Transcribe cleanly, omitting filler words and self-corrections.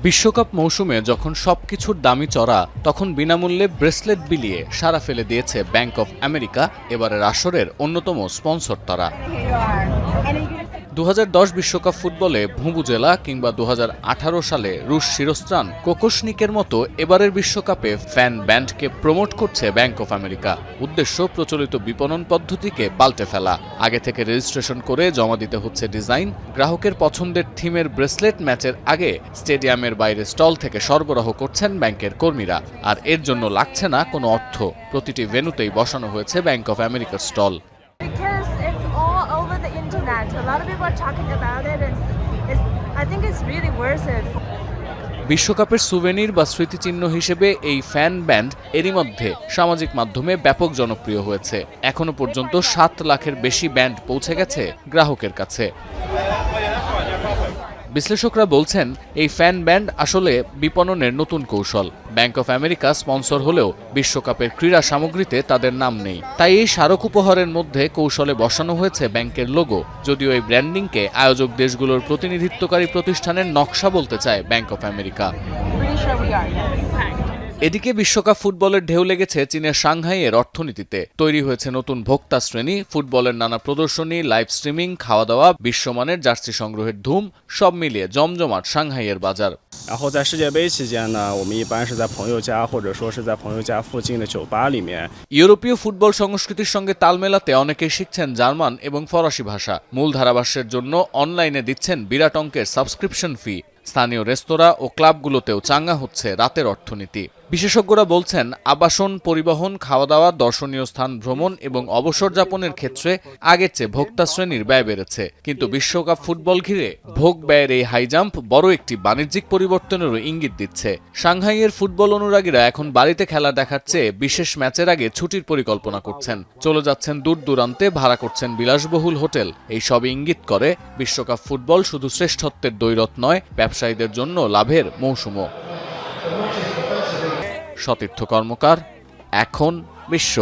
বিশ্বকাপ মৌসুমে যখন সবকিছুর দামই চড়া, তখন বিনামূল্যে ব্রেসলেট বিলিয়ে সাড়া ফেলে দিয়েছে ব্যাংক অফ আমেরিকা। এবারের আসরের অন্যতম স্পন্সর তারা। 2010 বিশ্বকাপ ফুটবলে ভুঁবুজেলা কিংবা 2018 সালে রুশ শিরস্ত্রাণ কোকোশনিকের মতো এবারের বিশ্বকাপে ফ্যান ব্যান্ডকে প্রমোট করছে ব্যাংক অফ আমেরিকা। উদ্দেশ্য প্রচলিত বিপণন পদ্ধতিকে পাল্টে ফেলা। আগে থেকে রেজিস্ট্রেশন করে জমা দিতে হচ্ছে ডিজাইন। গ্রাহকের পছন্দের থিমের ব্রেসলেট ম্যাচের আগে স্টেডিয়ামের বাইরে স্টল থেকে সরবরাহ করছেন ব্যাংকের কর্মীরা। আর এর জন্য লাগছে না কোনো অর্থ। প্রতিটি ভেন্যুতেই বসানো হয়েছে ব্যাংক অফ আমেরিকার stall. A lot of people are talking about it, and I think it's really worth it. বিশ্বকাপের সুভেনির বা স্মৃতিচিহ্ন হিসেবে এই ফ্যান ব্যান্ড এরই মধ্যে সামাজিক মাধ্যমে ব্যাপক জনপ্রিয় হয়েছে। এখনো পর্যন্ত 7 লাখের বেশি ব্যান্ড পৌঁছে গেছে গ্রাহকের কাছে। বিশ্লেষকরা বলছেন, এই ফ্যান ব্যান্ড আসলে বিপণনের নতুন কৌশল। ব্যাংক অফ আমেরিকা স্পন্সর হলেও বিশ্বকাপের ক্রীড়া সামগ্রীতে তাদের নাম নেই। তাই এই স্মারক উপহারের মধ্যে কৌশলে বসানো হয়েছে ব্যাংকের লোগো। যদিও এই ব্র্যান্ডিংকে আয়োজক দেশগুলোর প্রতিনিধিত্বকারী প্রতিষ্ঠানের নকশা বলতে চায় ব্যাংক অফ আমেরিকা। এদিকে বিশ্বকাপ ফুটবলের ঢেউ লেগেছে চীনের সাংহাইয়ের অর্থনীতিতে। তৈরি হয়েছে নতুন ভোক্তা শ্রেণী, ফুটবলের নানা প্রদর্শনী, লাইভ স্ট্রিমিং, খাওয়া দাওয়া, বিশ্বমানের জার্সি সংগ্রহের ধুম। সব মিলিয়ে জমজমাট সাংহাইয়ের বাজার। 然后在世界杯期间呢，我们一般是在朋友家或者说是在朋友家附近的酒吧里面。ইউরোপীয় ফুটবল সংস্কৃতির সঙ্গে তাল মেলাতে অনেকেই শিখছেন জার্মান এবং ফরাসি ভাষা। মূল ধারাভাষ্যের জন্য অনলাইনে দিচ্ছেন বিরাট অঙ্কের সাবস্ক্রিপশন ফি। স্থানীয় রেস্তোরাঁ ও ক্লাবগুলোতেও চাঙ্গা হচ্ছে রাতের অর্থনীতি। বিশেষজ্ঞরা বলছেন, আবাসন, পরিবহন, খাওয়া দাওয়া, দর্শনীয় স্থান ভ্রমণ এবং অবসর যাপনের ক্ষেত্রে আগের চেয়ে ভোক্তা শ্রেণীর ব্যয় বেড়েছে। কিন্তু বিশ্বকাপ ফুটবল ঘিরে ভোগ ব্যয়ের এই হাইজাম্প বড় একটি বাণিজ্যিক পরিবর্তনেরও ইঙ্গিত দিচ্ছে। সাংহাইয়ের ফুটবল অনুরাগীরা এখন বাড়িতে খেলা দেখার চেয়ে বিশেষ ম্যাচের আগে ছুটির পরিকল্পনা করছেন। চলে যাচ্ছেন দূর দূরান্তে, ভাড়া করছেন বিলাসবহুল হোটেল। এই সবই ইঙ্গিত করে বিশ্বকাপ ফুটবল শুধু শ্রেষ্ঠত্বের দ্বৈরথ নয়, ব্যবসায়ীদের জন্য লাভের মৌসুমও। সতীর্থ কর্মকার, এখন বিশ্ব।